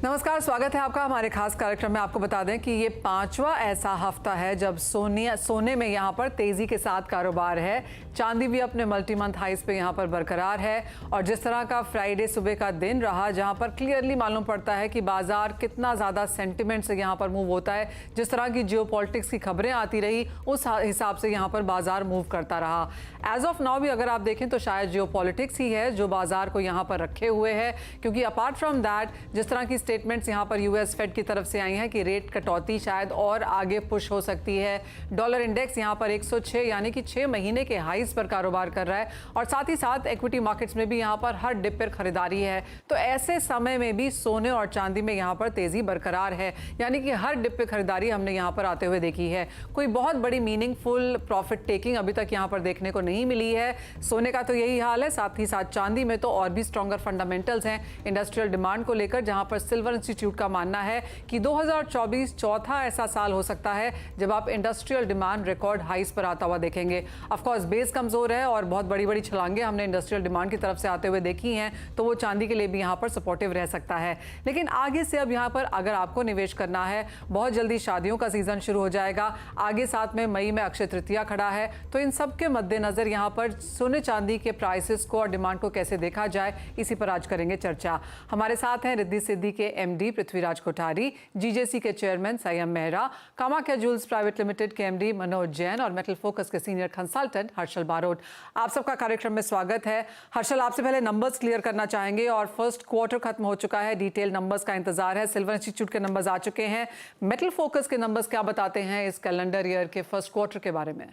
नमस्कार, स्वागत है आपका हमारे खास कार्यक्रम में। आपको बता दें कि ये पांचवा ऐसा हफ्ता है जब सोने में यहाँ पर तेजी के साथ कारोबार है। चांदी भी अपने मल्टी मंथ हाइस पे यहाँ पर बरकरार है और जिस तरह का फ्राइडे सुबह का दिन रहा, जहाँ पर क्लियरली मालूम पड़ता है कि बाजार कितना ज़्यादा सेंटिमेंट से यहाँ पर मूव होता है। जिस तरह की जियोपॉलिटिक्स की खबरें आती रही उस हिसाब से यहाँ पर बाजार मूव करता रहा। एज ऑफ नाउ भी अगर आप देखें तो शायद जियोपॉलिटिक्स ही है जो बाजार को यहाँ पर रखे हुए है, क्योंकि अपार्ट फ्रॉम दैट जिस तरह की स्टेटमेंट्स यहाँ पर यूएस फेड की तरफ से आई हैं कि रेट कटौती शायद और आगे पुश हो सकती है। डॉलर इंडेक्स यहाँ पर 106 यानी कि 6 महीने के हाईज पर कारोबार कर रहा है और साथ ही साथ इक्विटी मार्केट्स में भी यहाँ पर हर डिप पर खरीदारी है। तो ऐसे समय में भी सोने और चांदी में यहाँ पर तेजी बरकरार है, यानी कि हर डिप पे खरीदारी हमने यहाँ पर आते हुए देखी है। कोई बहुत बड़ी मीनिंगफुल प्रॉफिट टेकिंग अभी तक यहाँ पर देखने को नहीं मिली है। सोने का तो यही हाल है, साथ ही साथ चांदी में तो और भी स्ट्रॉन्गर फंडामेंटल्स हैं इंडस्ट्रियल डिमांड को लेकर, जहां पर सिल्वर इंस्टीट्यूट का मानना है कि 2024 चौथा ऐसा साल हो सकता है जब आप इंडस्ट्रियल डिमांड रिकॉर्ड हाइस पर आता हुआ देखेंगे। ऑफ कोर्स बेस कमजोर है और बहुत बड़ी बड़ी छलांगे हमने इंडस्ट्रियल डिमांड की तरफ से आते हुए देखी हैं, तो वो चांदी के लिए भी यहाँ पर सपोर्टिव रह सकता है। लेकिन आगे से अब यहाँ पर अगर आपको निवेश करना है, बहुत जल्दी शादियों का सीजन शुरू हो जाएगा, आगे साथ में मई में अक्षय तृतीया खड़ा है, तो इन सब के मद्देनजर यहाँ पर सोने चांदी के प्राइसेस को और डिमांड को कैसे देखा जाए, इसी पर आज करेंगे चर्चा। हमारे साथ हैं रिद्धि सिद्धि के एमडी पृथ्वीराज कोठारी, जीजेसी के चेयरमैन संयम Mehra, Kamakhya jewels private limited के एमडी मनोज जैन और मेटल फोकस के सीनियर कंसल्टेंट हर्षल बारोट। आप सबका कार्यक्रम में स्वागत है। हर्षल, आपसे पहले नंबर्स क्लियर करना चाहेंगे और फर्स्ट क्वार्टर खत्म हो चुका है, डिटेल नंबर्स का इंतजार है। सिल्वर इंस्टीट्यूट के नंबर्स आ चुके हैं, मेटल फोकस के नंबर्स क्या बताते हैं इस कैलेंडर ईयर के फर्स्ट क्वार्टर के बारे में?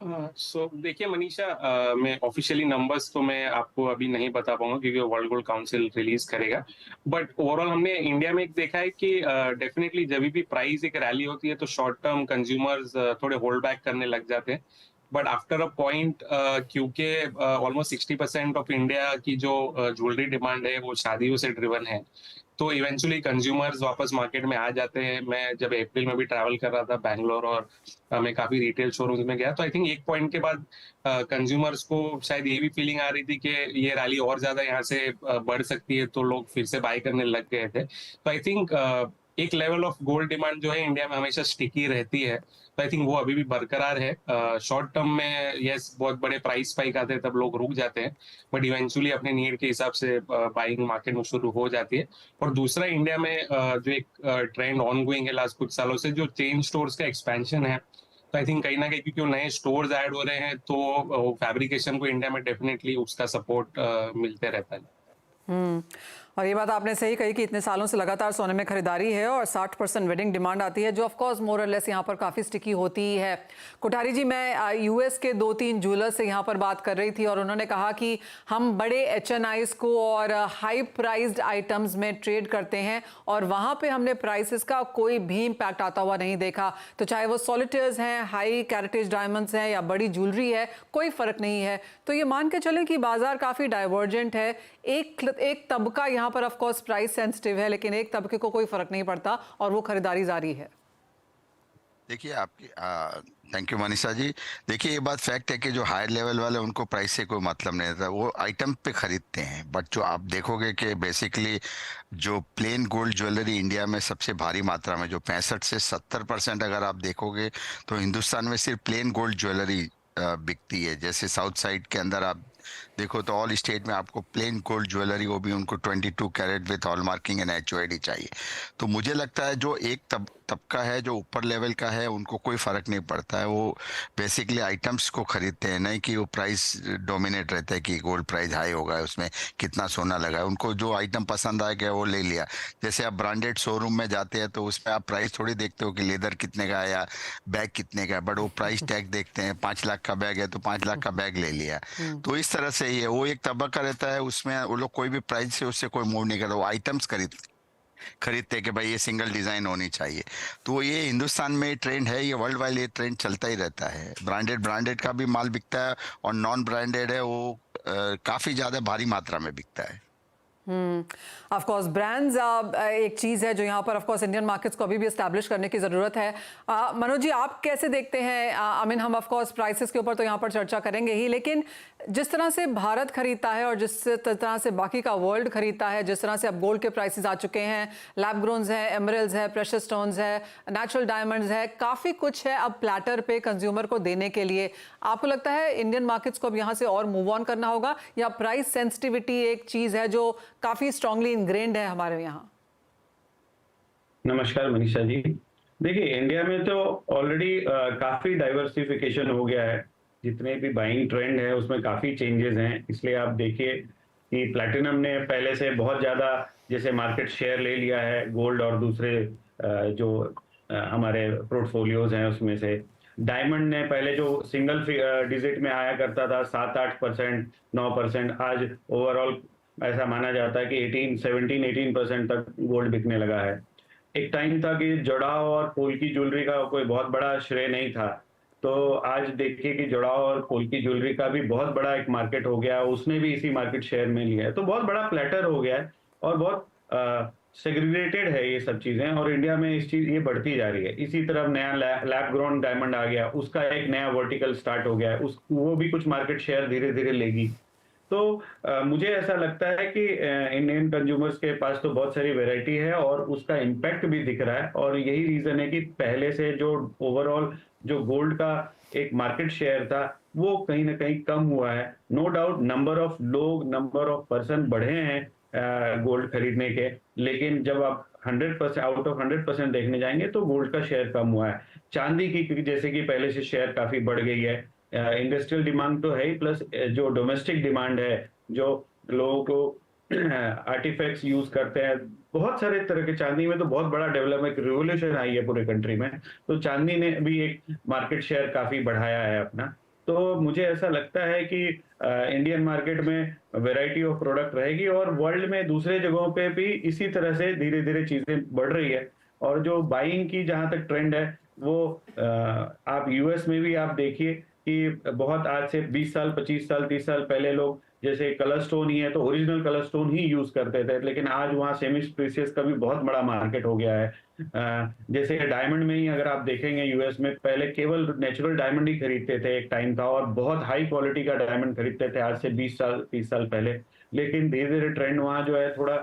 देखिए मनीषा, मैं ऑफिशियली नंबर्स तो मैं आपको अभी नहीं बता पाऊंगा क्योंकि वर्ल्ड गोल्ड काउंसिल रिलीज करेगा। बट ओवरऑल हमने इंडिया में एक देखा है कि डेफिनेटली जब भी प्राइस एक रैली होती है तो शॉर्ट टर्म कंज्यूमर्स थोड़े होल्ड बैक करने लग जाते हैं। बट आफ्टर अ पॉइंट, क्योंकि ऑलमोस्ट 60% ऑफ इंडिया की जो ज्वेलरी डिमांड है वो शादियों से ड्रिवन है, तो इवेंचुअली कंज्यूमर्स वापस मार्केट में आ जाते हैं। मैं जब अप्रैल में भी ट्रैवल कर रहा था बैंगलोर और मैं काफी रिटेल शोरूम्स में गया, तो आई थिंक एक पॉइंट के बाद कंज्यूमर्स को शायद ये भी फीलिंग आ रही थी कि ये रैली और ज्यादा यहाँ से बढ़ सकती है, तो लोग फिर से बाय करने लग गए थे। तो आई थिंक एक लेवल ऑफ गोल्ड डिमांड जो है इंडिया में हमेशा स्टिकी रहती है, तो आई थिंक वो अभी भी बरकरार है। शॉर्ट टर्म में यस बहुत बड़े प्राइस स्पाइक आते हैं तब लोग रुक जाते हैं, बट इवेंचुअली अपने नीड के हिसाब से बाइंग मार्केट में शुरू हो जाती है। और दूसरा इंडिया में जो एक ट्रेंड ऑन गोइंग है लास्ट कुछ सालों से, जो चेन स्टोर्स का एक्सपेंशन है, तो आई थिंक कहीं ना कहीं क्योंकि नए स्टोर्स ऐड हो रहे हैं तो फैब्रिकेशन को इंडिया में डेफिनेटली उसका सपोर्ट मिलते रहता है। और ये बात आपने सही कही कि इतने सालों से लगातार सोने में खरीदारी है और 60% वेडिंग डिमांड आती है, जो ऑफ कोर्स मोर और लेस यहाँ पर काफ़ी स्टिकी होती ही है। कोठारी जी, मैं यूएस के 2-3 ज्वेलर्स से यहाँ पर बात कर रही थी और उन्होंने कहा कि हम बड़े एचएनआईज को और हाई प्राइज्ड आइटम्स में ट्रेड करते हैं और वहाँ पे हमने प्राइसेस का कोई भी इम्पैक्ट आता हुआ नहीं देखा। तो चाहे वो सॉलिटेयर्स हैं, हाई कैरेटेज डायमंड्स हैं या बड़ी ज्वेलरी है, कोई फ़र्क नहीं है। तो ये मान के चलें कि बाजार काफ़ी डाइवर्जेंट है। एक तबका यहाँ पर ऑफ कोर्स प्राइस सेंसिटिव है, लेकिन एक तबके को कोई फर्क नहीं पड़ता और वो खरीदारी जारी है। देखिए आपकी थैंक यू मनीषा जी। देखिए ये बात फैक्ट है कि जो हायर लेवल वाले उनको प्राइस से कोई मतलब नहीं रहता, वो आइटम पे खरीदते हैं। बट जो आप देखोगे कि बेसिकली जो प्लेन गोल्ड ज्वेलरी इंडिया में सबसे भारी मात्रा में जो 65 से 70% अगर आप देखोगे तो हिंदुस्तान में सिर्फ प्लेन गोल्ड ज्वेलरी बिकती है। जैसे साउथ साइड के अंदर आप देखो तो ऑल स्टेट में आपको प्लेन गोल्ड ज्वेलरी, वो भी उनको 22 carat with hallmarking and HOID चाहिए। तो मुझे लगता है जो एक तबका है जो ऊपर लेवल का है उनको कोई फर्क नहीं पड़ता है, वो बेसिकली आइटम्स को खरीदते हैं, नहीं कि वो प्राइस डोमिनेट रहता है कि गोल्ड प्राइस हाई होगा, उसमें कितना सोना लगा है। उनको जो आइटम पसंद आ गया वो ले लिया। जैसे आप ब्रांडेड शोरूम में जाते हैं तो उसमें आप प्राइस थोड़ी देखते हो कि लेदर कितने का है या बैग कितने का है, बट वो प्राइस टैग देखते हैं। 5 लाख का बैग है तो 5 लाख का बैग ले लिया। तो इस तरह से ही है, वो एक तबका रहता है, उसमें वो लोग कोई भी प्राइस से उससे कोई मूव नहीं करता, वो आइटम्स खरीदते कि भाई ये सिंगल डिजाइन होनी चाहिए। तो ये हिंदुस्तान में ट्रेंड है, ये वर्ल्ड वाइड ये ट्रेंड चलता ही रहता है। ब्रांडेड का भी माल बिकता है और नॉन ब्रांडेड है वो काफी ज्यादा भारी मात्रा में बिकता है। ऑफ कोर्स ब्रांड्स एक चीज़ है जो यहाँ पर ऑफ कोर्स इंडियन मार्केट्स को अभी भी एस्टैब्लिश करने की ज़रूरत है। मनोज जी, आप कैसे देखते हैं? आई मीन हम ऑफ कोर्स प्राइसेस के ऊपर तो यहाँ पर चर्चा करेंगे ही, लेकिन जिस तरह से भारत खरीदता है और जिस तरह से बाकी का वर्ल्ड खरीदता है, जिस तरह से अब गोल्ड के प्राइसेस आ चुके हैं, लैब ग्रोन्स हैं, एमरल्ड्स है, प्रेशियस स्टोन्स है, नेचुरल डायमंड्स है, काफ़ी कुछ है अब प्लेटर पे कंज्यूमर को देने के लिए। आपको लगता है इंडियन मार्केट्स को अब यहाँ से और मूव ऑन करना होगा, या प्राइस सेंसिटिविटी एक चीज़ है जो काफ़ी स्ट्रांगली इनग्रेन्ड है हमारे यहाँ? नमस्कार मनीषा जी। देखिए, इंडिया में तो ऑलरेडी काफी डाइवर्सिफिकेशन हो गया है। जितने भी बाइंग ट्रेंड है उसमें काफी चेंजेस हैं। इसलिए आप देखिए कि प्लैटिनम ने पहले से बहुत ज्यादा जैसे मार्केट शेयर ले लिया है गोल्ड और दूसरे जो हमारे पोर्टफोलियोज हैं उसमें से। डायमंड ने पहले जो सिंगल डिजिट में आया करता था 7-8%, 9%, आज ओवरऑल ऐसा माना जाता है कि 17-18% तक गोल्ड बिकने लगा है। एक टाइम था कि जड़ाव और पोल की ज्वेलरी का कोई बहुत बड़ा श्रेय नहीं था, तो आज देखिए कि जड़ाव और पोल की ज्वेलरी का भी बहुत बड़ा एक मार्केट हो गया, उसने भी इसी मार्केट शेयर में लिया है। तो बहुत बड़ा प्लेटर हो गया है और बहुत सेग्रीगेटेड है ये सब चीजें, और इंडिया में इस चीज ये बढ़ती जा रही है। इसी तरफ नया लैब ग्रोन डायमंड आ गया, उसका एक नया वर्टिकल स्टार्ट हो गया है, वो भी कुछ मार्केट शेयर धीरे धीरे लेगी। तो मुझे ऐसा लगता है कि इंडियन कंज्यूमर्स के पास तो बहुत सारी वैरायटी है और उसका इम्पैक्ट भी दिख रहा है, और यही रीजन है कि पहले से जो ओवरऑल जो गोल्ड का एक मार्केट शेयर था वो कहीं ना कहीं कम हुआ है। No doubt number of person बढ़े हैं गोल्ड खरीदने के, लेकिन जब आप 100% आउट ऑफ 100% देखने जाएंगे तो गोल्ड का शेयर कम हुआ है। चांदी की जैसे कि पहले से शेयर काफी बढ़ गई है। इंडस्ट्रियल डिमांड तो है ही, प्लस जो डोमेस्टिक डिमांड है, जो लोगों को आर्टिफैक्ट्स यूज करते हैं, बहुत सारे तरह के, चांदी में तो बहुत बड़ा डेवलपमेंट रिवोल्यूशन आई है पूरे कंट्री में, तो चांदी ने भी एक मार्केट शेयर काफी बढ़ाया है अपना। तो मुझे ऐसा लगता है कि इंडियन मार्केट में वैरायटी ऑफ प्रोडक्ट रहेगी और वर्ल्ड में दूसरे जगहों पे भी इसी तरह से धीरे धीरे चीजें बढ़ रही है। और जो बाइंग की जहां तक ट्रेंड है वो आप यूएस में भी आप देखिए कि बहुत आज से 20 साल, 25 साल, 30 साल पहले लोग जैसे कलर स्टोन ही है तो ओरिजिनल कलर स्टोन ही यूज करते थे, लेकिन आज वहाँ सेमी प्रीशियस का भी बहुत बड़ा मार्केट हो गया है। जैसे डायमंड में ही अगर आप देखेंगे, यूएस में पहले केवल नेचुरल डायमंड ही खरीदते थे एक टाइम था, और बहुत हाई क्वालिटी का डायमंड खरीदते थे आज से 20 साल 30 साल पहले। लेकिन धीरे धीरे ट्रेंड वहाँ जो है थोड़ा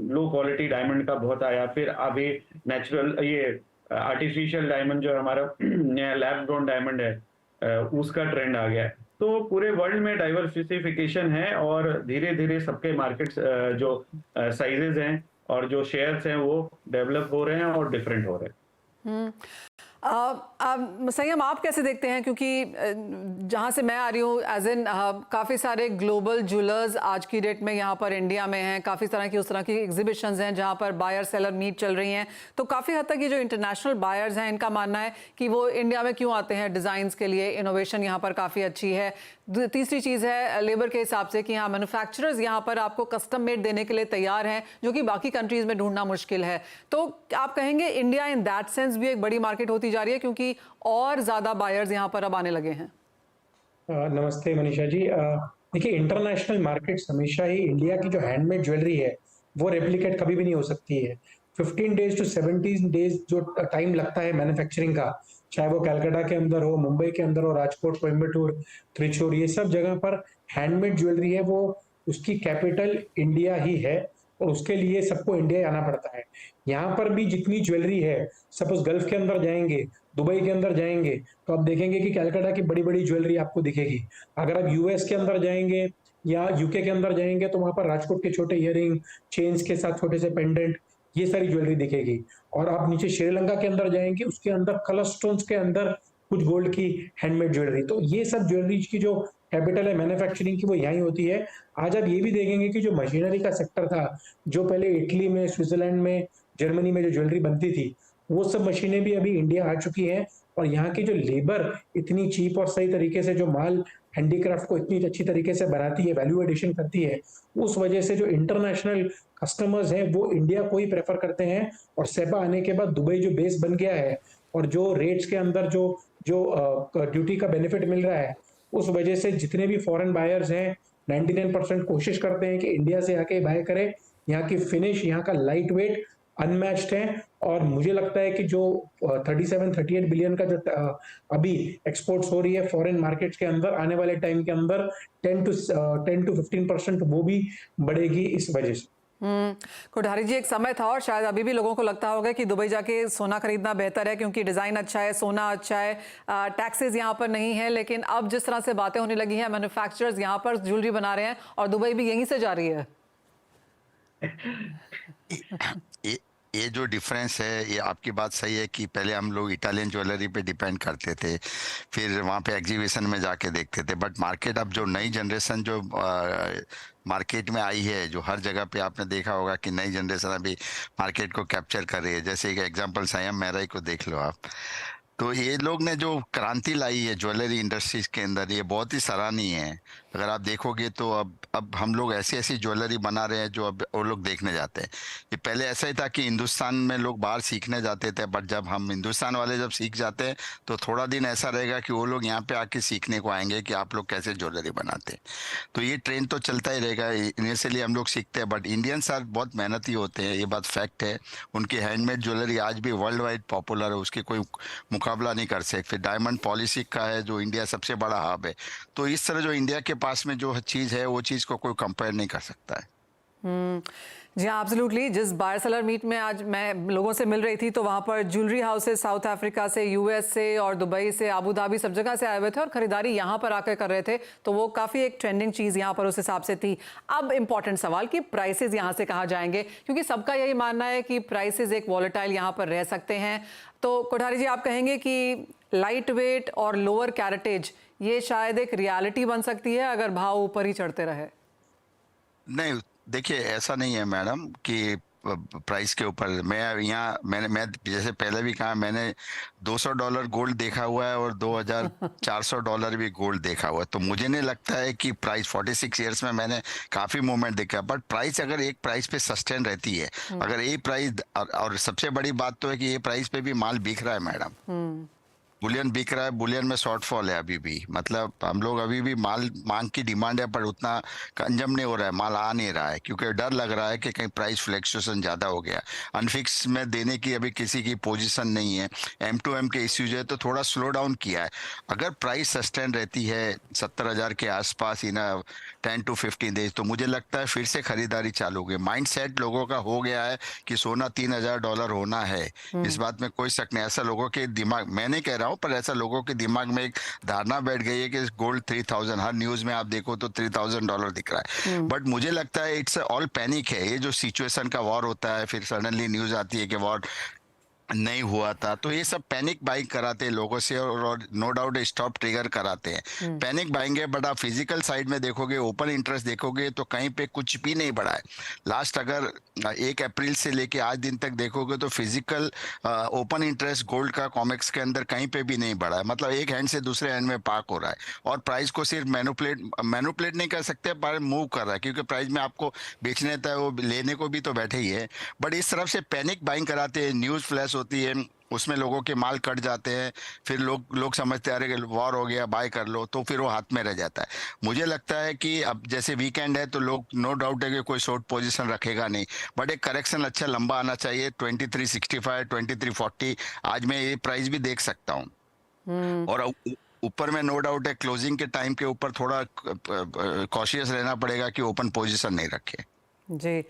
लो क्वालिटी डायमंड का बहुत आया। फिर अभी नेचुरल ये आर्टिफिशियल डायमंड जो हमारा लैब ग्रोन डायमंड है उसका ट्रेंड आ गया है। तो पूरे वर्ल्ड में डाइवर्सिफिकेशन है और धीरे धीरे सबके मार्केट्स जो साइजेस हैं और जो शेयर्स हैं वो डेवलप हो रहे हैं और डिफरेंट हो रहे हैं। संयम, आप कैसे देखते हैं? क्योंकि जहाँ से मैं आ रही हूँ एज इन काफ़ी सारे ग्लोबल ज्वेलर्स आज की डेट में यहाँ पर इंडिया में हैं, काफ़ी तरह की उस तरह की एग्जीबिशंस हैं जहाँ पर बायर सेलर मीट चल रही हैं। तो काफ़ी हद तक ये जो इंटरनेशनल बायर्स हैं इनका मानना है कि वो इंडिया में क्यों आते हैं डिज़ाइंस के लिए, इनोवेशन यहाँ पर काफ़ी अच्छी है। तीसरी चीज़ है लेबर के हिसाब से कि यहाँ मैन्युफैक्चरर्स यहाँ पर आपको कस्टम मेड देने के लिए तैयार हैं, जो कि बाकी कंट्रीज़ में ढूंढना मुश्किल है। तो आप कहेंगे इंडिया इन दैट सेंस भी एक बड़ी मार्केट होती जा रही है क्योंकि और ज़्यादा बायर्स यहाँ पर अब आने लगे हैं? नमस्ते मनीषा जी। देखिए, इंटरनेशनल मार्केट्स हमेशा ही इंडिया की जो हैंडमेड ज्वेलरी है वो रेप्लिकेट कभी भी नहीं हो सकती है। 15 डेज टू 17 डेज जो टाइम लगता है मैन्युफैक्चरिंग का, चाहे वो कलकत्ता के अंदर हो, मुंबई के अंदर हो, राजकोट, कोयम्बटूर, त्रिचूर, ये सब जगह पर हैंडमेड ज्वेलरी है, वो उसकी कैपिटल इंडिया ही है और उसके लिए सबको इंडिया आना पड़ता है। यहाँ पर भी जितनी ज्वेलरी है, सपोज गल्फ के अंदर जाएंगे, दुबई के अंदर जाएंगे तो आप देखेंगे कि कलकत्ता की बड़ी बड़ी ज्वेलरी आपको दिखेगी। अगर आप यूएस के अंदर जाएंगे या यूके के अंदर जाएंगे तो वहां पर राजकोट के छोटे इयरिंग, चेन्स के साथ छोटे से पेंडेंट, ये सारी ज्वेलरी दिखेगी। और आप नीचे श्रीलंका के अंदर जाएंगे, उसके अंदर कलर स्टोन्स के अंदर कुछ गोल्ड की हैंडमेड ज्वेलरी। तो ये सब ज्वेलरी की जो कैपिटल है मैन्युफैक्चरिंग की वो यहीं होती है। आज आप ये भी देखेंगे कि जो मशीनरी का सेक्टर था, जो पहले इटली में, स्विट्जरलैंड में, जर्मनी में जो ज्वेलरी बनती थी, वो सब मशीनें भी अभी इंडिया आ चुकी हैं। और यहाँ की जो लेबर इतनी चीप और सही तरीके से जो माल हैंडीक्राफ्ट को इतनी अच्छी तरीके से बनाती है, वैल्यू एडिशन करती है, उस वजह से जो इंटरनेशनल कस्टमर्स हैं वो इंडिया को ही प्रेफर करते हैं। और सेपा आने के बाद दुबई जो बेस बन गया है और जो रेट्स के अंदर जो ड्यूटी का बेनिफिट मिल रहा है, उस वजह से जितने भी फॉरेन बायर्स हैं 99% कोशिश करते हैं कि इंडिया से आके बाय करें। यहाँ की फिनिश, यहाँ का लाइट वेट अनमैच्ड है। और मुझे लगता है कि जो 37-38 बिलियन का जो अभी एक्सपोर्ट्स हो रही है फॉरेन मार्केट्स के अंदर, आने वाले टाइम के अंदर 10 to 15% वो भी बढ़ेगी इस वजह से। कोठारी जी, एक समय था और शायद अभी भी लोगों को लगता होगा कि दुबई जाके सोना खरीदना बेहतर है क्योंकि डिजाइन अच्छा है, सोना अच्छा है, टैक्सेस यहाँ पर नहीं है। लेकिन अब जिस तरह से बातें होने लगी हैं, मैन्युफैक्चरर्स यहाँ पर ज्वेलरी बना रहे हैं और दुबई भी यहीं से जा रही है। ये ये जो डिफरेंस है, ये आपकी बात सही है कि पहले हम लोग इटालियन ज्वेलरी पे डिपेंड करते थे, फिर वहाँ पे एग्जीबिशन में जाके देखते थे। बट मार्केट अब जो नई जनरेशन जो मार्केट में आई है, जो हर जगह पे आपने देखा होगा कि नई जनरेशन अभी मार्केट को कैप्चर कर रही है। जैसे एक एग्जांपल संयम मेहरा को देख लो आप। तो ये लोग ने जो क्रांति लाई है ज्वेलरी इंडस्ट्रीज के अंदर, ये बहुत ही सराहनीय है। अगर आप देखोगे तो अब हम लोग ऐसी ऐसी ज्वेलरी बना रहे हैं जो अब वो लोग देखने जाते हैं। ये पहले ऐसा ही था कि हिंदुस्तान में लोग बाहर सीखने जाते थे, बट जब हम हिंदुस्तान वाले जब सीख जाते हैं तो थोड़ा दिन ऐसा रहेगा कि वो लोग यहाँ पे आके सीखने को आएंगे कि आप लोग कैसे ज्वेलरी बनाते हैं। तो ये ट्रेंड तो चलता ही रहेगा। इनिशियली हम लोग सीखते हैं, बट इंडियंस आर बहुत मेहनती होते हैं, ये बात फैक्ट है। उनकी हैंडमेड ज्वेलरी आज भी वर्ल्ड वाइड पॉपुलर है, उसकी कोई मुकाबला नहीं कर सकते। फिर डायमंड पॉलिसी का है जो इंडिया सबसे बड़ा हब है। तो इस तरह जो इंडिया के पास में जो चीज़ है वो चीज़ को कोई कंपेयर नहीं कर सकता है। जी हाँ, एब्सोल्युटली। जिस बायर सेलर मीट में आज मैं लोगों से मिल रही थी तो वहाँ पर ज्वेलरी हाउसेस साउथ अफ्रीका से, यूएस से और दुबई से, अबू धाबी, सब जगह से आए हुए थे और खरीदारी यहाँ पर आकर कर रहे थे। तो वो काफ़ी एक ट्रेंडिंग चीज़ यहाँ पर उस हिसाब से थी। अब इम्पॉर्टेंट सवाल कि प्राइसेस यहाँ से कहाँ जाएंगे, क्योंकि सबका यही मानना है कि प्राइसेस एक वॉलेटाइल यहाँ पर रह सकते हैं। तो कोठारी जी, आप कहेंगे कि लाइट वेट और लोअर कैरेटेज ये शायद एक रियलिटी बन सकती है अगर भाव ऊपर ही चढ़ते रहे? नहीं, देखिए ऐसा नहीं है मैडम कि प्राइस के ऊपर मैं जैसे पहले भी कहा, मैंने $200 गोल्ड देखा हुआ है और $2400 भी गोल्ड देखा हुआ है। तो मुझे नहीं लगता है कि प्राइस 46 इयर्स में मैंने काफी मूवमेंट देखा। बट प्राइस अगर एक प्राइस पे सस्टेन रहती है, अगर ये प्राइस और सबसे बड़ी बात तो है कि ये प्राइस पे भी माल बिक रहा है मैडम। बुलियन बिक रहा है, बुलियन में शॉर्टफॉल है अभी भी। मतलब हम लोग अभी भी माल, मांग की डिमांड है पर उतना कंजम नहीं हो रहा है, माल आ नहीं रहा है क्योंकि डर लग रहा है कि कहीं प्राइस फ्लक्चुएशन ज्यादा हो गया। अनफिक्स में देने की अभी किसी की पोजीशन नहीं है। M2M के इश्यूज है तो थोड़ा स्लो डाउन किया है। अगर प्राइस सस्टेन रहती है 70,000 के आसपास इन 10 to 15 डेज, तो मुझे लगता है फिर से खरीदारी चालू होगी। माइंड सेट लोगों का हो गया है कि सोना $3,000 होना है, इस बात में कोई शक नहीं। ऐसा लोगों के दिमाग, मैं नहीं कह रहा हूँ, पर ऐसा लोगों के दिमाग में एक धारणा बैठ गई है कि गोल्ड 3000, हर न्यूज में आप देखो तो $3,000 दिख रहा है। बट मुझे लगता है इट्स ऑल पैनिक है। ये जो सिचुएशन का वॉर होता है, फिर सडनली न्यूज आती है कि वॉर नहीं हुआ था, तो ये सब पैनिक बाइंग कराते हैं लोगों से और नो डाउट स्टॉप ट्रिगर कराते हैं। पैनिक बाइंग है। बट आप फिजिकल साइड में देखोगे, ओपन इंटरेस्ट देखोगे तो कहीं पे कुछ भी नहीं बढ़ा है। लास्ट अगर 1 अप्रैल से लेके आज दिन तक देखोगे तो फिजिकल ओपन इंटरेस्ट गोल्ड का कॉमेक्स के अंदर कहीं पे भी नहीं बढ़ा है। मतलब एक हैंड से दूसरे हैंड में पार्क हो रहा है और प्राइस को सिर्फ मैनुपुलेट नहीं कर सकते पर मूव कर रहा है, क्योंकि प्राइस में आपको बेचने था, वो लेने को भी तो बैठे ही है। बट इस तरफ से पैनिक बाइंग कराते हैं, न्यूज फ्लैश होती है, उसमें लोगों के माल कट जाते हैं, फिर लोग समझते आ रहे कि वॉर हो गया, बाय कर लो, तो फिर वो हाथ में रह जाता है। मुझे लगता है कि अब जैसे वीकेंड है तो लोग नो डाउट है कि कोई शॉर्ट पोजीशन रखेगा नहीं, बट एक करेक्शन अच्छा लंबा आना चाहिए। 2365, 2340 आज मैं ये प्राइस भी देख सकता हूँ। और ऊपर में नो डाउट है क्लोजिंग के टाइम के ऊपर थोड़ा कॉशियस रहना पड़ेगा कि ओपन पोजीशन नहीं रखे। जी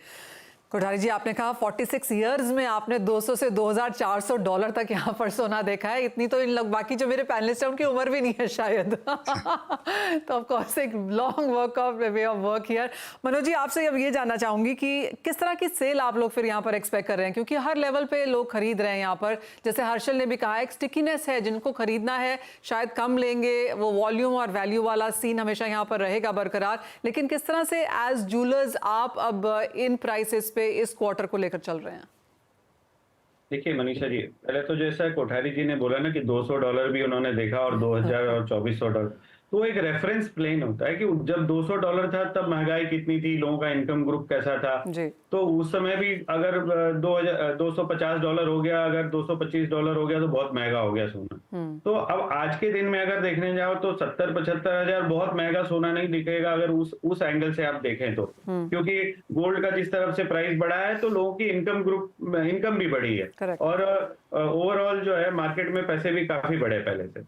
कोठारी जी, आपने कहा 46 इयर्स में आपने 200 से $2,400 तक यहाँ पर सोना देखा है। इतनी तो इन लोग, बाकी जो मेरे पैनलिस्ट हैं उनकी उम्र भी नहीं है शायद। तो ऑफ कोर्स एक long way of work here. Manoj ji, आपसे अब ये जानना चाहूंगी कि किस तरह की सेल आप लोग फिर यहाँ पर एक्सपेक्ट कर रहे हैं, क्योंकि हर लेवल पे लोग खरीद रहे हैं यहाँ पर। जैसे हर्षल ने भी कहा, एक स्टिकीनेस है, जिनको खरीदना है शायद कम लेंगे, वो वॉल्यूम और वैल्यू वाला सीन हमेशा यहाँ पर रहेगा बरकरार। लेकिन किस तरह से एज जूलर्स आप अब इन प्राइसेस पे इस क्वार्टर को लेकर चल रहे हैं? देखिए मनीषा जी, पहले तो जैसा कोठारी जी ने बोला ना कि $200 भी उन्होंने देखा और 2000 और $2400, तो एक रेफरेंस प्लेन होता है कि जब $200 था तब महंगाई कितनी थी, लोगों का इनकम ग्रुप कैसा था। जी। तो उस समय भी अगर $250 हो गया, अगर $225 हो गया तो बहुत महंगा हो गया सोना। तो अब आज के दिन में अगर देखने जाओ तो 70-75 हजार बहुत महंगा सोना नहीं दिखेगा अगर उस एंगल से आप देखें तो, क्योंकि गोल्ड का जिस तरफ से प्राइस बढ़ा है तो लोगों की इनकम भी बढ़ी है। Correct. और ओवरऑल जो है मार्केट में पैसे भी काफी बढ़े पहले से।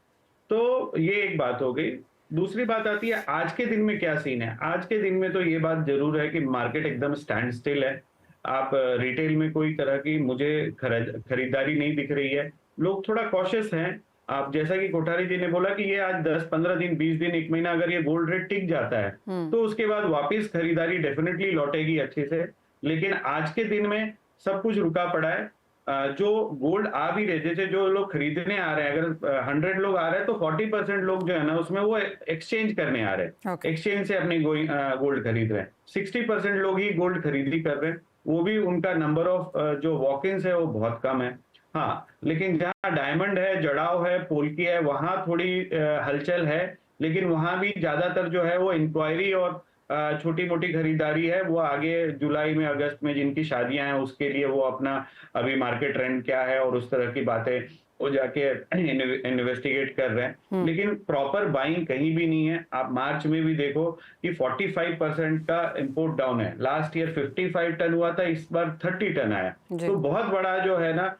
तो ये एक बात हो गई। दूसरी बात आती है आज के दिन में क्या सीन है। आज के दिन में तो ये बात जरूर है कि मार्केट एकदम स्टैंड स्टिल है। आप रिटेल में कोई तरह की मुझे खरीदारी नहीं दिख रही है। लोग थोड़ा कॉशियस हैं। आप जैसा कि कोठारी जी ने बोला कि ये आज 10-15 दिन, 20 दिन, 1 महीना अगर ये गोल्ड रेट टिक जाता है तो उसके बाद वापस खरीदारी डेफिनेटली लौटेगी अच्छे से। लेकिन आज के दिन में सब कुछ रुका पड़ा है। जो गोल्ड आ भी रहे, जैसे जो लोग खरीदने आ रहे हैं, अगर 100 लोग आ रहे हैं तो 40% लोग जो है ना उसमें वो एक्सचेंज करने आ रहे हैं। Okay. एक्सचेंज से अपनी गोल्ड खरीद रहे हैं। 60% लोग ही गोल्ड खरीदी कर रहे हैं। वो भी उनका नंबर ऑफ जो वॉक-इन्स है वो बहुत कम है। हाँ, लेकिन जहाँ डायमंड है, जड़ाव है, पोल्की है, वहां थोड़ी हलचल है। लेकिन वहां भी ज्यादातर जो है वो इंक्वायरी और छोटी मोटी खरीदारी है। वो आगे जुलाई में, अगस्त में जिनकी शादियां हैं उसके लिए वो अपना अभी मार्केट ट्रेंड क्या है और उस तरह की बातें वो जाके इन्वेस्टिगेट कर रहे हैं। लेकिन प्रॉपर बाइंग कहीं भी नहीं है। आप मार्च में भी देखो कि 45% का इंपोर्ट डाउन है। लास्ट ईयर 55 टन हुआ था, इस बार 30 टन आया। तो बहुत बड़ा जो है ना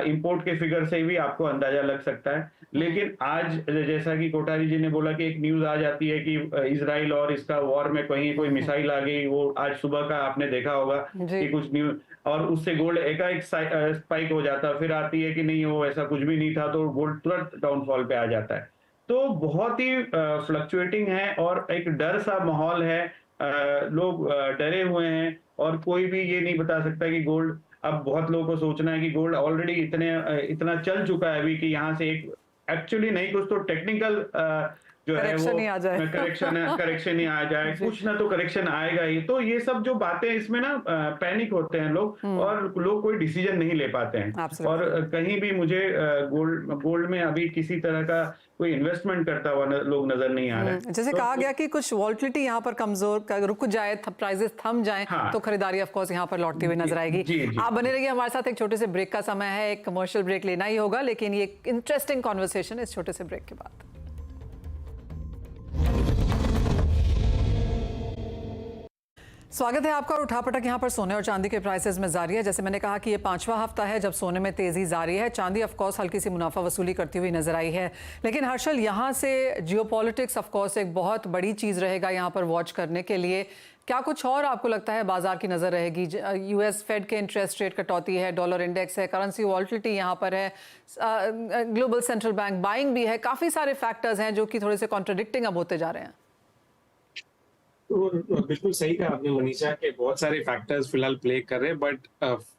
इंपोर्ट के फिगर से भी आपको अंदाजा लग सकता है। लेकिन आज जैसा कि कोठारी जी ने बोला कि एक न्यूज आ जाती है कि इजराइल और इसका वॉर में कहीं कोई मिसाइल आ गई, वो आज सुबह का आपने देखा होगा कि कुछ न्यूज, और उससे गोल्ड एकाएक स्पाइक हो जाता। फिर आती है कि नहीं वो ऐसा कुछ भी नहीं था, तो गोल्ड तुरंत डाउनफॉल पे आ जाता है। तो बहुत ही फ्लक्चुएटिंग है और एक डर सा माहौल है। लोग डरे हुए हैं और कोई भी ये नहीं बता सकता कि गोल्ड, अब बहुत लोगों को सोचना है कि गोल्ड ऑलरेडी इतना चल चुका है अभी कि यहाँ से एक एक्चुअली नहीं कुछ तो टेक्निकल जो है वो करेक्शन ही आ जाए, कुछ ना तो करेक्शन आएगा ही। तो ये सब जो बातें, इसमें ना पैनिक होते हैं लोग और लोग कोई डिसीजन नहीं ले पाते हैं। और कहीं भी मुझे गोल्ड में अभी किसी तरह का कोई इन्वेस्टमेंट करता हुआ लोग नजर नहीं आ रहे हैं। जैसे कहा गया कि कुछ वॉल्टिलिटी यहाँ पर कमजोर रुक जाए, प्राइसेस थम जाएं, तो खरीदारी ऑफ कोर्स यहाँ पर लौटती हुई नजर आएगी। आप बने रहिए हमारे साथ। एक छोटे से ब्रेक का समय है, एक कमर्शियल ब्रेक लेना ही होगा, लेकिन ये इंटरेस्टिंग कॉन्वर्सेशन इस छोटे से ब्रेक के बाद। स्वागत है आपका। और उठापटक यहाँ पर सोने और चांदी के प्राइसेस में जारी है। जैसे मैंने कहा कि ये 5वां हफ्ता है जब सोने में तेजी जारी है। चांदी ऑफ कोर्स हल्की सी मुनाफा वसूली करती हुई नजर आई है। लेकिन हर्षल, यहाँ से जियोपॉलिटिक्स ऑफ कोर्स एक बहुत बड़ी चीज रहेगा यहाँ पर वॉच करने के लिए। क्या कुछ और आपको लगता है बाजार की नजर रहेगी? यूएस फेड के इंटरेस्ट रेट कटौती है, डॉलर इंडेक्स है, करेंसी वॉल्टिलिटी यहाँ पर है, ग्लोबल सेंट्रल बैंक बाइंग भी है, काफी सारे फैक्टर्स हैं जो कि थोड़े से कॉन्ट्रडिक्टिंग अब होते जा रहे हैं। तो बिल्कुल सही कहा आपने मनीषा के बहुत सारे फैक्टर्स फिलहाल प्ले कर रहे हैं, बट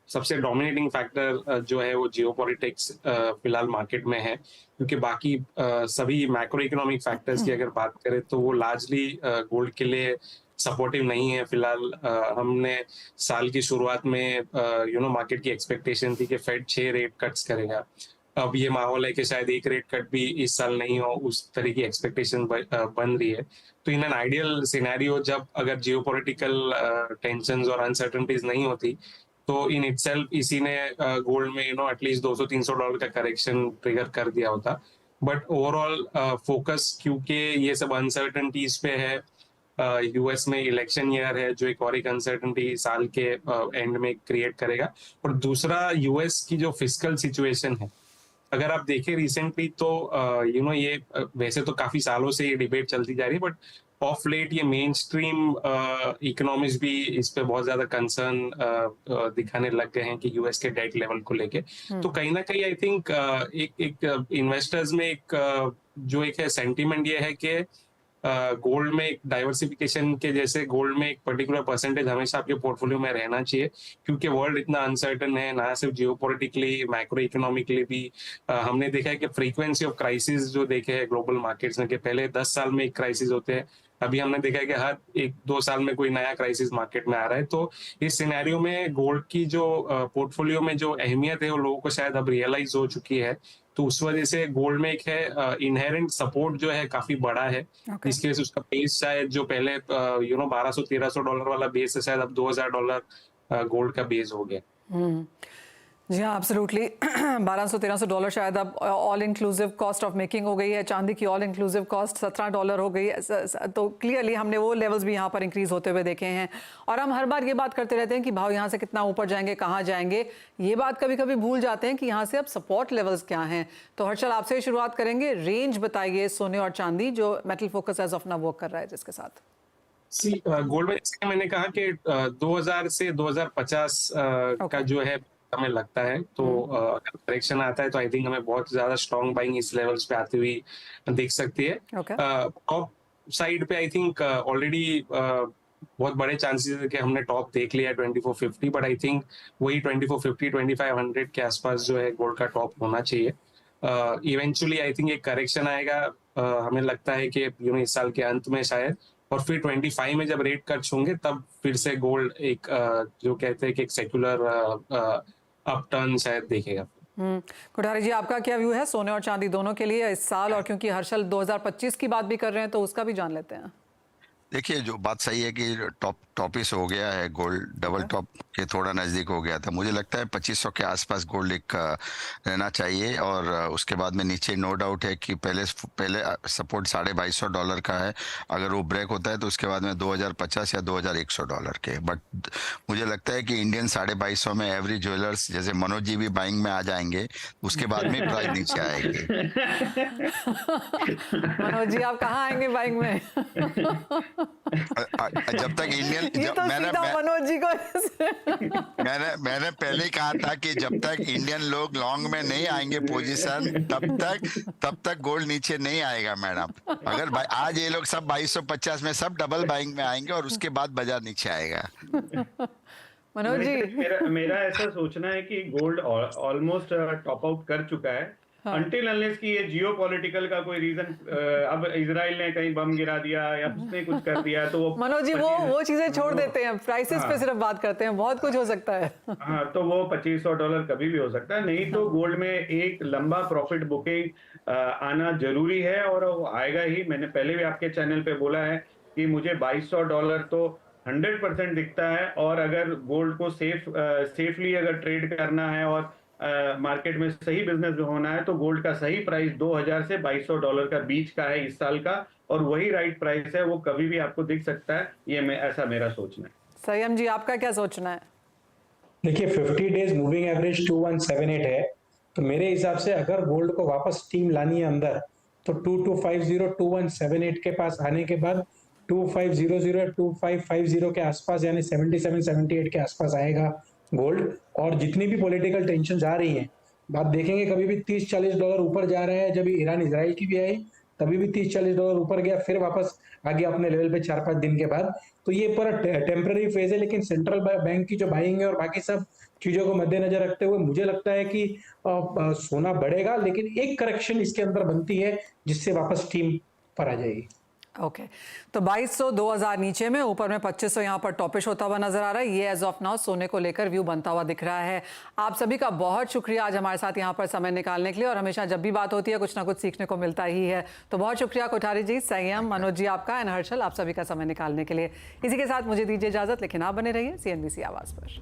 सबसे डोमिनेटिंग फैक्टर जो है वो जियोपॉलिटिक्स फिलहाल मार्केट में है। क्योंकि बाकी सभी मैक्रो इकोनॉमिक फैक्टर्स की अगर बात करें तो वो लार्जली गोल्ड के लिए सपोर्टिव नहीं है। फिलहाल हमने साल की शुरुआत में मार्केट की एक्सपेक्टेशन थी कि फेड 6 रेट कट्स करेगा। अब ये माहौल है कि शायद 1 रेट कट भी इस साल नहीं हो, उस तरह की एक्सपेक्टेशन बन रही है। तो इन एन आइडियल सिनेरियो, जब अगर जियोपॉलिटिकल टेंशंस और अनसर्टेनिटीज नहीं होती, तो इन इटसेल्फ इसी ने गोल्ड में एटलीस्ट $200-300 का करेक्शन ट्रिगर कर दिया होता। बट ओवरऑल फोकस क्योंकि ये सब अनसर्टेनिटीज पे है, यूएस में इलेक्शन ईयर है जो एक और एक अनसर्टेनिटी साल के एंड में क्रिएट करेगा। और दूसरा यूएस की जो फिस्कल सिचुएशन है, अगर आप देखें रिसेंटली तो ये वैसे तो काफी सालों से ये डिबेट चलती जा रही है, बट ऑफ लेट ये मेन स्ट्रीम इकोनॉमिस्ट भी इस पे बहुत ज्यादा कंसर्न दिखाने लग गए हैं कि यूएस के डेट लेवल को लेके। तो कहीं ना कहीं आई थिंक एक इन्वेस्टर्स में जो एक है सेंटीमेंट ये है कि गोल्ड में एक डाइवर्सिफिकेशन के जैसे गोल्ड में एक पर्टिकुलर परसेंटेज हमेशा आपके पोर्टफोलियो में रहना चाहिए, क्योंकि वर्ल्ड इतना अनसर्टन है, ना सिर्फ जियोपॉलिटिकली मैक्रो इकोनॉमिकली भी। हमने देखा है कि फ्रीक्वेंसी ऑफ क्राइसिस जो देखे हैं ग्लोबल मार्केट्स में, कि पहले 10 साल में एक क्राइसिस होते हैं, अभी हमने देखा है कि हर 1-2 साल में कोई नया क्राइसिस मार्केट में आ रहा है। तो इस सिनेरियो में गोल्ड की जो पोर्टफोलियो में जो अहमियत है वो लोगों को शायद अब रियलाइज हो चुकी है तो उस वजह से गोल्ड में एक है इनहेरेंट सपोर्ट जो है काफी बड़ा है, जिसकी वजह से उसका बेस शायद जो पहले $1200-1300 वाला बेस है, शायद अब $2000 गोल्ड का बेस हो गया। जी हाँ, एब्सोल्युटली। $1200-1300 शायद अब all inclusive cost of making हो गई है। चांदी की ऑल इंक्लूसिव कॉस्ट $17 हो गई है। तो क्लियरली हमने वो लेवल्स भी यहाँ पर इंक्रीज होते हुए देखे हैं। और हम हर बार ये बात करते रहते हैं कि भाव यहाँ से कितना ऊपर जाएंगे, कहाँ जाएंगे, ये बात कभी कभी भूल जाते हैं कि यहाँ से अब सपोर्ट लेवल्स क्या हैं। तो हर्षल, आपसे शुरुआत करेंगे। रेंज बताइए सोने और चांदी जो metal focus as of now work कर रहा है जिसके साथ। गोल्ड में जैसे मैंने कहा कि 2000 से 2050 का जो है हमें लगता है, तो अगर करेक्शन आता है तो आई थिंक हमें बहुत ज्यादा स्ट्रॉन्ग बाइंग इस लेवल्स पे आती हुई देख सकती है। टॉप साइड पे आई थिंक ऑलरेडी बहुत बड़े चांसेस है कि हमने टॉप देख लिया 2450, बट आई थिंक वही 2450 2500 के आसपास जो है गोल्ड का टॉप होना चाहिए। इवेंचुअली आई थिंक एक करेक्शन आएगा, हमें लगता है कि इस साल के अंत में शायद, और फिर 25 में जब रेट कट होंगे तब फिर से गोल्ड एक जो कहते हैं कि एक सेक्युलर अपटर्न शायद देखेगा। कोठारी जी, आपका क्या व्यू है सोने और चांदी दोनों के लिए इस साल? और क्योंकि हर्षल 2025 की बात भी कर रहे हैं तो उसका भी जान लेते हैं। देखिए, जो बात सही है कि टॉपिस हो गया है, गोल्ड डबल टॉप के थोड़ा नजदीक हो गया था। मुझे लगता है 2500 के आसपास गोल्ड एक रहना चाहिए, और उसके बाद में नीचे नो डाउट है कि पहले सपोर्ट $2250 का है। अगर वो ब्रेक होता है तो उसके बाद में 2050 या $2100 के। बट मुझे लगता है कि इंडियन 2250 में एवरी ज्वेलर्स जैसे मनोज जी भी बाइंग में आ जाएंगे, उसके बाद में प्राइस नीचे आएगी। मनोज जी, आप कहाँ आएंगे बाइंग में? जब तक इंडियन मनोज जी को मैंने पहले ही कहा था कि जब तक इंडियन लोग लॉन्ग में नहीं आएंगे पोजीशन, तब तक गोल्ड नीचे नहीं आएगा मैडम। अगर आज ये लोग सब 2250 में सब डबल बाइंग में आएंगे और उसके बाद बाजार नीचे आएगा। मनोज जी, मेरा ऐसा सोचना है कि गोल्ड ऑलमोस्ट टॉप आउट कर चुका है, अनटिल अनलेस कि ये जियोपॉलिटिकल का कोई रीजन, अब इजराइल ने कहीं बम गिरा दिया या उसने कुछ कर दिया तो वो मनोज जी वो चीजें छोड़ देते हैं, प्राइसेस पे सिर्फ बात करते हैं, बहुत कुछ हो सकता है। हाँ, तो वो $2500 कभी भी हो सकता है। नहीं तो गोल्ड में एक लंबा प्रॉफिट बुकिंग आना जरूरी है, और वो आएगा ही। मैंने पहले भी आपके चैनल पे बोला है कि मुझे $2200 तो 100% दिखता है, और अगर गोल्ड को सेफली अगर ट्रेड करना है और मार्केट में सही बिजनेस होना है तो गोल्ड का सही प्राइस 2000 से $2200 का बीच का है इस साल का, और वही राइट प्राइस है, वो कभी भी आपको दिख सकता है। ऐसा मेरा सोचना है। संयम जी, आपका क्या सोचना है? देखिए, 50 डेज मूविंग एवरेज 2178 है, तो मेरे हिसाब से अगर गोल्ड को वापस टीम लानी है अंदर तो 2250 2178 के पास आने के बाद 2500 2550 के आसपास, यानी 77 78 के आसपास आएगा गोल्ड। और जितनी भी पॉलिटिकल टेंशन आ रही हैं, बात देखेंगे, कभी भी $30-40 ऊपर जा रहा है। जब ईरान इजराइल की भी आई तभी भी $30-40 ऊपर गया, फिर वापस आ गया अपने लेवल पे 4-5 दिन के बाद। तो ये पूरा टेम्पररी फेज है, लेकिन सेंट्रल बैंक की जो बाइंग है और बाकी सब चीजों को मद्देनजर रखते हुए मुझे लगता है कि सोना बढ़ेगा, लेकिन एक करेक्शन इसके अंदर बनती है जिससे वापस टीम पर आ जाएगी। ओके, तो 2200 2000 नीचे में, ऊपर में 2500 यहाँ पर टॉपिश होता हुआ नजर आ रहा है। ये एज ऑफ नाउ सोने को लेकर व्यू बनता हुआ दिख रहा है। आप सभी का बहुत शुक्रिया आज हमारे साथ यहाँ पर समय निकालने के लिए, और हमेशा जब भी बात होती है कुछ ना कुछ सीखने को मिलता ही है। तो बहुत शुक्रिया कोठारी जी, संयम, मनोज जी आपका, एंड हर्षल, आप सभी का समय निकालने के लिए। इसी के साथ मुझे दीजिए इजाजत, लेकिन आप बने रहिए CNBC आवाज पर।